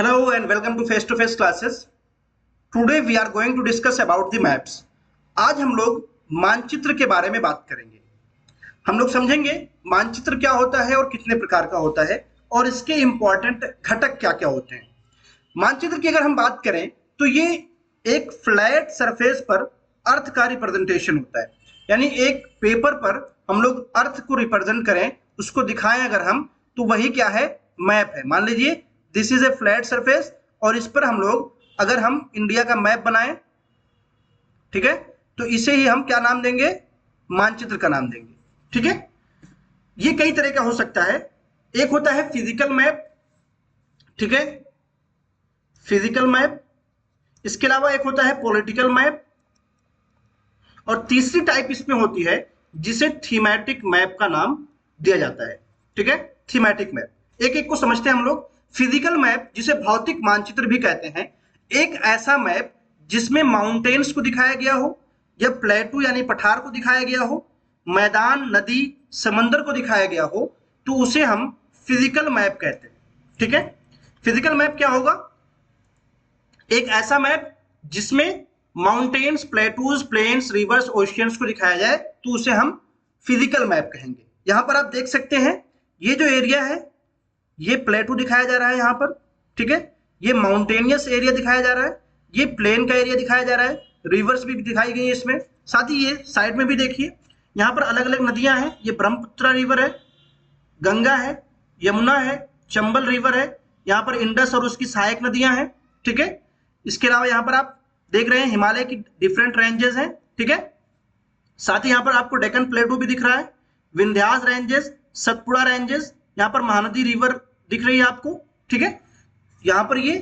Hello and welcome to face classes. Today we are going to discuss about the maps. आज हम लोग मानचित्र के बारे में बात करेंगे। हम लोग समझेंगे मानचित्र क्या होता है और कितने प्रकार का होता है और इसके इंपॉर्टेंट घटक क्या क्या होते हैं। मानचित्र की अगर हम बात करें तो ये एक फ्लैट सरफेस पर अर्थकारी प्रेजेंटेशन होता है, यानी एक पेपर पर हम लोग अर्थ को रिप्रेजेंट करें, उसको दिखाएं अगर हम, तो वही क्या है, मैप है। मान लीजिए this is a flat surface और इस पर हम लोग अगर हम इंडिया का मैप बनाएं, ठीक है, तो इसे ही हम क्या नाम देंगे, मानचित्र का नाम देंगे। ठीक है, ये कई तरह का हो सकता है। एक होता है फिजिकल मैप, ठीक है, फिजिकल मैप। इसके अलावा एक होता है पॉलिटिकल मैप और तीसरी टाइप इसमें होती है जिसे थीमेटिक मैप का नाम दिया जाता है। ठीक है, थीमेटिक मैप। एक एक को समझते हैं हम लोग। फिजिकल मैप जिसे भौतिक मानचित्र भी कहते हैं, एक ऐसा मैप जिसमें माउंटेन्स को दिखाया गया हो या प्लेटू यानी पठार को दिखाया गया हो, मैदान, नदी, समंदर को दिखाया गया हो, तो उसे हम फिजिकल मैप कहते हैं। ठीक है, फिजिकल मैप क्या होगा, एक ऐसा मैप जिसमें mountains, plateaus, plains, rivers, oceans को दिखाया जाए तो उसे हम फिजिकल मैप कहेंगे। यहां पर आप देख सकते हैं ये जो एरिया है ये प्लेटू दिखाया जा रहा है यहाँ पर, ठीक है, ये माउंटेनियस एरिया दिखाया जा रहा है, ये प्लेन का एरिया दिखाया जा रहा है, रिवर्स भी दिखाई गई है इसमें। साथ ही ये साइड में भी देखिए यहाँ पर अलग अलग नदियां हैं, ये ब्रह्मपुत्र रिवर है, गंगा है, यमुना है, चंबल रिवर है, यहाँ पर इंडस और उसकी सहायक नदियां हैं। ठीक है, इसके अलावा यहाँ पर आप देख रहे हैं हिमालय की डिफरेंट रेंजेस हैं। ठीक है, साथ ही यहाँ पर आपको डेक्कन प्लेटू भी दिख रहा है, विंध्यास रेंजेस, सतपुड़ा रेंजेस, यहाँ पर महानदी रिवर दिख रही है आपको। ठीक है, यहाँ पर ये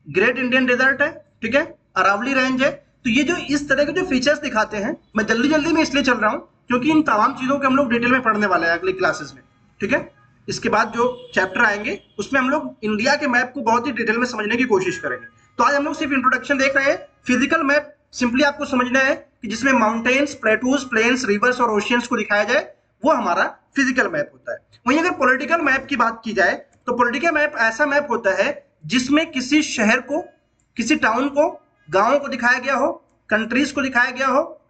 ग्रेट इंडियन डेजर्ट है, ठीक है, अरावली रेंज है। तो ये जो इस तरह के जो फीचर्स दिखाते हैं, मैं जल्दी जल्दी में इसलिए चल रहा हूँ क्योंकि इन तमाम चीजों के हम लोग डिटेल में पढ़ने वाले हैं अगली क्लासेस में। ठीक है, इसके बाद जो चैप्टर आएंगे उसमें हम लोग इंडिया के मैप को बहुत ही डिटेल में समझने की कोशिश करेंगे। तो आज हम लोग सिर्फ इंट्रोडक्शन देख रहे हैं। फिजिकल मैप सिंपली आपको समझना है कि जिसमें माउंटेन्स, प्लेटूज, प्लेन्स, रिवर्स और ओशियंस को दिखाया जाए, वो हमारा फिजिकल मैप होता है। वहीं अगर पॉलिटिकल मैप की बात की जाए तो पॉलिटिकल मैप ऐसा मैप होता है जिसमें किसी शहर को, किसी टाउन को, गांव को दिखाया गया हो, कंट्रीज को दिखाया गया हो,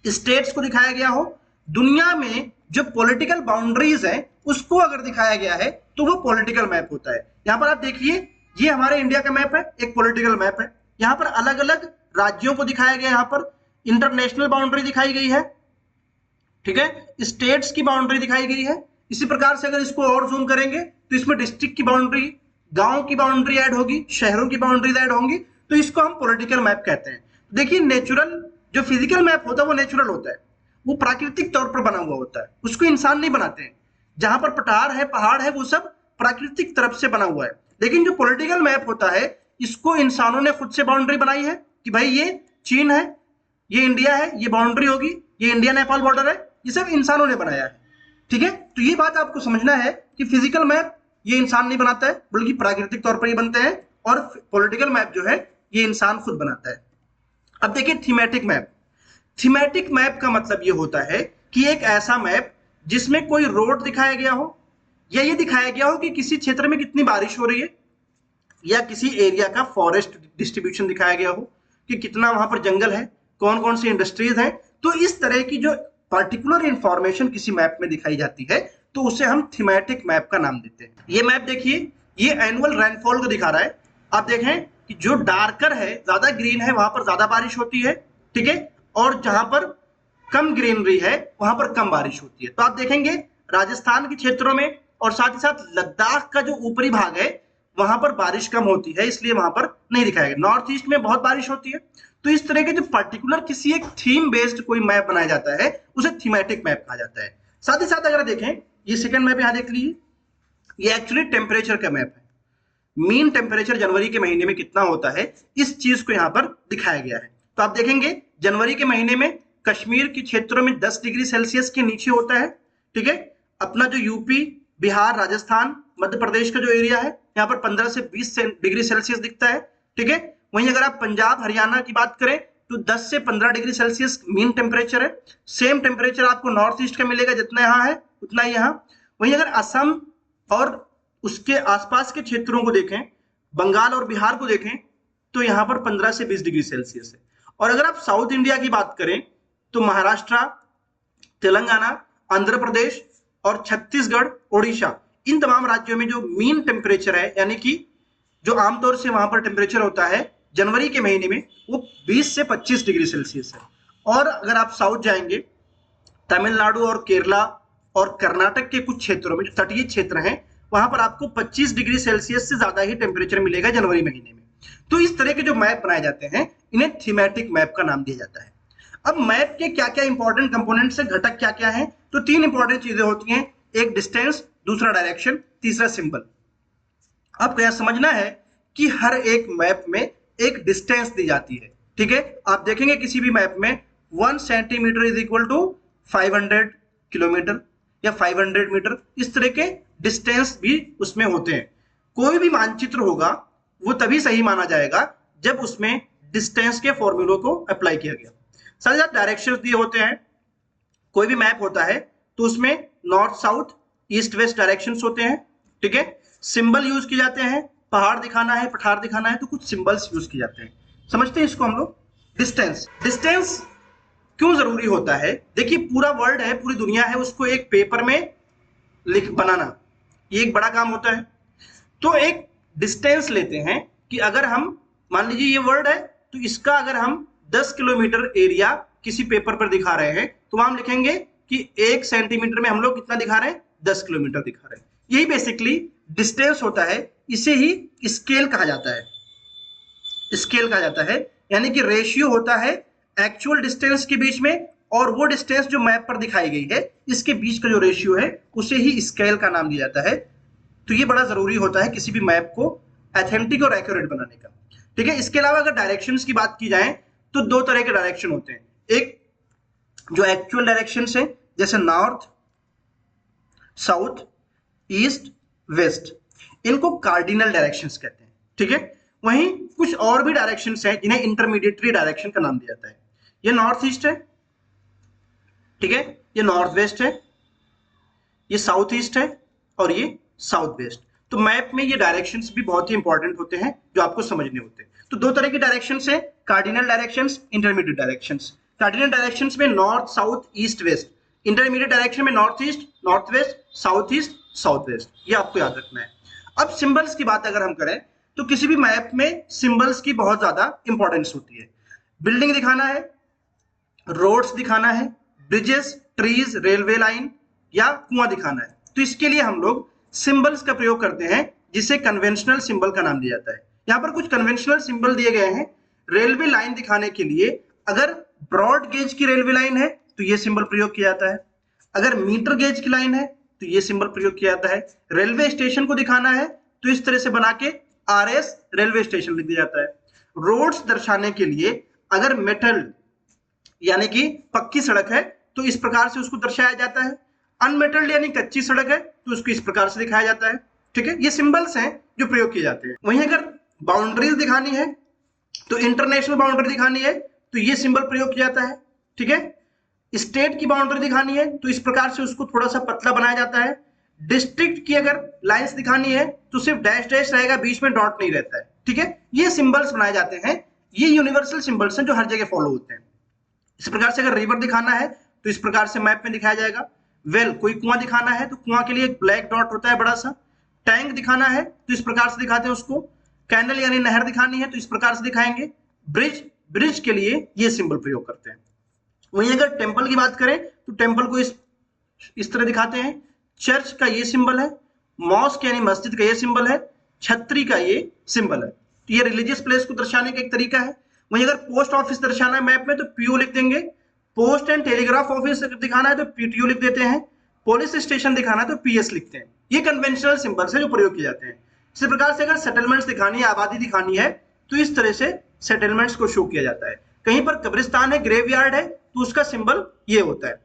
स्टेट्स को दिखाया गया हो, दुनिया में जो पॉलिटिकल बाउंड्रीज हैं उसको अगर दिखाया गया है तो वो पॉलिटिकल मैप होता है। यहां पर आप देखिए ये हमारे इंडिया का मैप है, एक पॉलिटिकल मैप है। यहां पर अलग अलग राज्यों को दिखाया गया, यहां पर इंटरनेशनल बाउंड्री दिखाई गई है, ठीक है, स्टेट्स की बाउंड्री दिखाई गई है। इसी प्रकार से अगर इसको और जूम करेंगे तो इसमें डिस्ट्रिक्ट की बाउंड्री, गांव की बाउंड्री ऐड होगी, शहरों की बाउंड्रीज ऐड होंगी, तो इसको हम पॉलिटिकल मैप कहते हैं। देखिए नेचुरल जो फिजिकल मैप होता है वो नेचुरल होता है, वो प्राकृतिक तौर पर बना हुआ होता है, उसको इंसान नहीं बनाते हैं। जहां पर पठार है, पहाड़ है, वो सब प्राकृतिक तरफ से बना हुआ है। लेकिन जो पॉलिटिकल मैप होता है इसको इंसानों ने खुद से बाउंड्री बनाई है कि भाई ये चीन है, ये इंडिया है, ये बाउंड्री होगी, ये इंडिया नेपाल बॉर्डर है, ये सब इंसानों ने बनाया है। ठीक है, तो ये बात आपको समझना है कि फिजिकल मैप ये इंसान नहीं बनाता है बल्कि प्राकृतिक तौर पर ये बनते हैं, और पॉलिटिकल मैप जो है ये इंसान खुद बनाता है। अब देखिए थीमेटिक मैप। थीमेटिक मैप का मतलब ये होता है कि एक ऐसा मैप जिसमें कोई रोड दिखाया गया हो या ये दिखाया गया हो कि किसी क्षेत्र में कितनी बारिश हो रही है, या किसी एरिया का फॉरेस्ट डिस्ट्रीब्यूशन दिखाया गया हो कि कितना वहां पर जंगल है, कौन कौन सी इंडस्ट्रीज हैं। तो इस तरह की जो पर्टिकुलर इंफॉर्मेशन किसी मैप में दिखाई जाती है तो उसे हम थीमेटिक मैप का नाम देते हैं। ये मैप देखिए, ये एनुअल रेनफॉल को दिखा रहा है। आप देखें कि जो डार्कर है, ज्यादा ग्रीन है, वहां पर ज्यादा बारिश होती है, ठीक है, और जहां पर कम ग्रीनरी है वहां पर कम बारिश होती है। तो आप देखेंगे राजस्थान के क्षेत्रों में और साथ ही साथ लद्दाख का जो ऊपरी भाग है वहां पर बारिश कम होती है, इसलिए वहां पर नहीं दिखाया गया। नॉर्थ ईस्ट में बहुत बारिश होती है। तो इस तरह के जो पर्टिकुलर किसी एक थीम बेस्ड कोई मैप बनाया जाता है उसे थीमेटिक मैप कहा जाता है। साथ ही साथ अगर देखें ये सेकंड मैप यहां देख लीजिए, ये एक्चुअली टेम्परेचर का मैप है। मीन टेम्परेचर जनवरी के महीने में कितना होता है इस चीज को यहां पर दिखाया गया है। तो आप देखेंगे जनवरी के महीने में कश्मीर के क्षेत्रों में 10 डिग्री सेल्सियस के नीचे होता है, ठीक है। अपना जो यूपी, बिहार, राजस्थान, मध्य प्रदेश का जो एरिया है यहाँ पर 15 से 20 डिग्री सेल्सियस दिखता है, ठीक है। वहीं अगर आप पंजाब, हरियाणा की बात करें तो 10 से 15 डिग्री सेल्सियस मीन टेम्परेचर है। सेम टेम्परेचर आपको नॉर्थ ईस्ट का मिलेगा, जितना यहाँ है उतना ही यहाँ। वहीं अगर असम और उसके आसपास के क्षेत्रों को देखें, बंगाल और बिहार को देखें तो यहां पर 15 से 20 डिग्री सेल्सियस है। और अगर आप साउथ इंडिया की बात करें तो महाराष्ट्र, तेलंगाना, आंध्र प्रदेश और छत्तीसगढ़, ओडिशा, इन तमाम राज्यों में जो मीन टेम्परेचर है, यानी कि जो आमतौर से वहां पर टेम्परेचर होता है जनवरी के महीने में, वो 20 से 25 डिग्री सेल्सियस है। और अगर आप साउथ जाएंगे, तमिलनाडु और केरला और कर्नाटक के कुछ क्षेत्रों में, जो तटीय क्षेत्र हैं, वहां पर आपको 25 डिग्री सेल्सियस से ज्यादा ही टेम्परेचर मिलेगा जनवरी महीने में। तो इस तरह के जो मैप बनाए जाते हैं, इन्हें थीमेटिक मैप का नाम दिया जाता है। अब मैप के क्या क्या इंपॉर्टेंट कंपोनेंट्स है, घटक क्या क्या है? तो 3 इंपॉर्टेंट चीजें होती हैं, एक डिस्टेंस, दूसरा डायरेक्शन, तीसरा सिंबल। आपको यह समझना है कि हर एक मैप में एक डिस्टेंस दी जाती है, ठीक है। आप देखेंगे किसी भी मैप में 1 centimetre is equal to 500 kilometre या 500 मीटर, इस तरह के डिस्टेंस भी उसमें होते हैं। कोई भी मानचित्र होगा वो तभी सही माना जाएगा जब उसमें डिस्टेंस के फॉर्मूलों को अप्लाई किया गया। साथ ही साथ डायरेक्शंस दिए होते हैं। कोई भी मैप होता है तो उसमें north south east waste directions होते हैं, ठीक है। सिंबल यूज किए जाते हैं, पहाड़ दिखाना है, पठार दिखाना है तो कुछ सिंबल्स यूज किए जाते हैं। समझते हैं इसको हम लोग। डिस्टेंस, डिस्टेंस क्यों जरूरी होता है? देखिए, पूरा वर्ल्ड है, पूरी दुनिया है, उसको एक पेपर में लिख बनाना ये एक बड़ा काम होता है। तो एक डिस्टेंस लेते हैं कि अगर हम, मान लीजिए ये वर्ल्ड है, तो इसका अगर हम 10 किलोमीटर एरिया किसी पेपर पर दिखा रहे हैं तो हम लिखेंगे कि 1 सेंटीमीटर में हम लोग कितना दिखा रहे हैं, 10 किलोमीटर दिखा रहे हैं। यही बेसिकली डिस्टेंस होता है, इसे ही स्केल कहा जाता है। स्केल कहा जाता है, यानी कि रेशियो होता है एक्चुअल डिस्टेंस के बीच में और वो डिस्टेंस जो मैप पर दिखाई गई है, इसके बीच का जो रेशियो है उसे ही स्केल का नाम दिया जाता है। तो ये बड़ा जरूरी होता है किसी भी मैप को ऑथेंटिक और एक्यूरेट बनाने का, ठीक है। इसके अलावा अगर डायरेक्शंस की बात की जाए तो 2 तरह के डायरेक्शन होते हैं। एक जो एक्चुअल डायरेक्शंस है, जैसे नॉर्थ, साउथ, ईस्ट, वेस्ट, इनको कार्डिनल डायरेक्शंस कहते हैं, ठीक है। वहीं कुछ और भी डायरेक्शंस हैं जिन्हें इंटरमीडिएटरी डायरेक्शन का नाम दिया जाता है। ये नॉर्थ ईस्ट है, ठीक है, ये नॉर्थ वेस्ट है, ये साउथ ईस्ट है और ये साउथ वेस्ट। तो मैप में ये डायरेक्शंस भी बहुत ही इंपॉर्टेंट होते हैं जो आपको समझने होते हैं। तो 2 तरह की डायरेक्शंस है, cardinal directions, intermediate directions. Cardinal directions में north south east west, intermediate direction में north east north west, south east south west, ये आपको याद रखना है। अब सिंबल्स की बात अगर हम करें तो किसी भी मैप में सिंबल्स की बहुत ज्यादा इंपॉर्टेंस होती है। बिल्डिंग दिखाना है, रोड्स दिखाना है, ब्रिजेस, ट्रीज, रेलवे लाइन या कुआं दिखाना है, तो इसके लिए हम लोग सिंबल्स का प्रयोग करते हैं जिसे कन्वेंशनल सिंबल का नाम दिया जाता है। यहां पर कुछ कन्वेंशनल सिंबल दिए गए हैं। रेलवे लाइन दिखाने के लिए अगर ब्रॉड गेज की रेलवे लाइन है तो यह सिंबल प्रयोग किया जाता है। अगर मीटर गेज की लाइन है तो यह सिंबल प्रयोग किया जाता है। रेलवे स्टेशन को दिखाना है तो इस तरह से बना के RS रेलवे स्टेशन लिख दिया जाता है। रोड्स दर्शाने के लिए अगर मेटल यानी कि पक्की सड़क है तो इस प्रकार से उसको दर्शाया जाता है। अनमेटल्ड यानी कच्ची सड़क है तो उसको इस प्रकार से दिखाया जाता है, ठीक है। ये सिंबल्स हैं जो प्रयोग किए जाते हैं। वहीं अगर बाउंड्रीज दिखानी है तो इंटरनेशनल बाउंड्री दिखानी है तो ये सिंबल प्रयोग किया जाता है, ठीक है। स्टेट की बाउंड्री दिखानी है तो इस प्रकार से उसको थोड़ा सा पतला बनाया जाता है। डिस्ट्रिक्ट की अगर लाइंस दिखानी है तो सिर्फ डैश डैश रहेगा, बीच में डॉट नहीं रहता है, ठीक है। ये सिंबल्स बनाए जाते हैं, ये यूनिवर्सल सिंबल्स हैं जो हर जगह फॉलो होते हैं। इस प्रकार से अगर रिवर दिखाना है तो इस प्रकार से मैप में दिखाया जाएगा। वेल, कोई कुआं दिखाना है तो कुआं के लिए एक ब्लैक डॉट होता है बड़ा सा। टैंक दिखाना है तो इस प्रकार से दिखाते हैं उसको। कैनल यानी नहर दिखानी है तो इस प्रकार से दिखाएंगे। ब्रिज, ब्रिज के लिए ये सिंबल प्रयोग करते हैं। वहीं अगर टेंपल की बात करें तो टेंपल को इस तरह दिखाते हैं। चर्च का ये सिंबल है, मॉस्क यानी मस्जिद का ये सिंबल है, छतरी का ये सिंबल है। तो ये रिलीजियस प्लेस को दर्शाने का एक तरीका है। वहीं अगर पोस्ट ऑफिस दर्शाना है मैप में तो PO लिख देंगे। पोस्ट एंड टेलीग्राफ ऑफिस दिखाना है तो PTO लिख देते हैं। पुलिस स्टेशन दिखाना है तो PS लिखते हैं। ये कन्वेंशनल सिंबल्स है जो प्रयोग किए जाते हैं। इसी प्रकार से अगर सेटलमेंट्स दिखानी है, आबादी दिखानी है तो इस तरह से सेटलमेंट्स को शो किया जाता है। कहीं पर कब्रिस्तान है, ग्रेवयार्ड है तो उसका सिंबल ये होता है।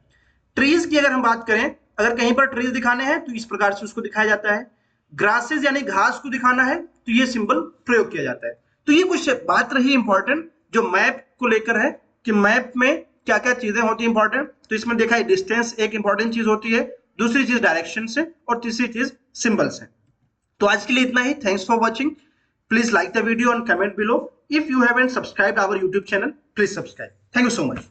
ट्रीज की अगर हम बात करें, अगर कहीं पर ट्रीज दिखाने हैं तो इस प्रकार से उसको दिखाया जाता है। ग्रासेस यानी घास को दिखाना है तो ये सिंबल प्रयोग किया जाता है। तो ये कुछ बात रही इंपॉर्टेंट जो मैप को लेकर है कि मैप में क्या क्या चीजें होती है इंपॉर्टेंट। तो इसमें देखा है डिस्टेंस एक इंपॉर्टेंट चीज होती है, दूसरी चीज डायरेक्शन है और तीसरी चीज सिंबल्स है। तो आज के लिए इतना ही। Thanks for watching. Please like the video and comment below. If you haven't subscribed our YouTube channel, please subscribe. Thank you so much.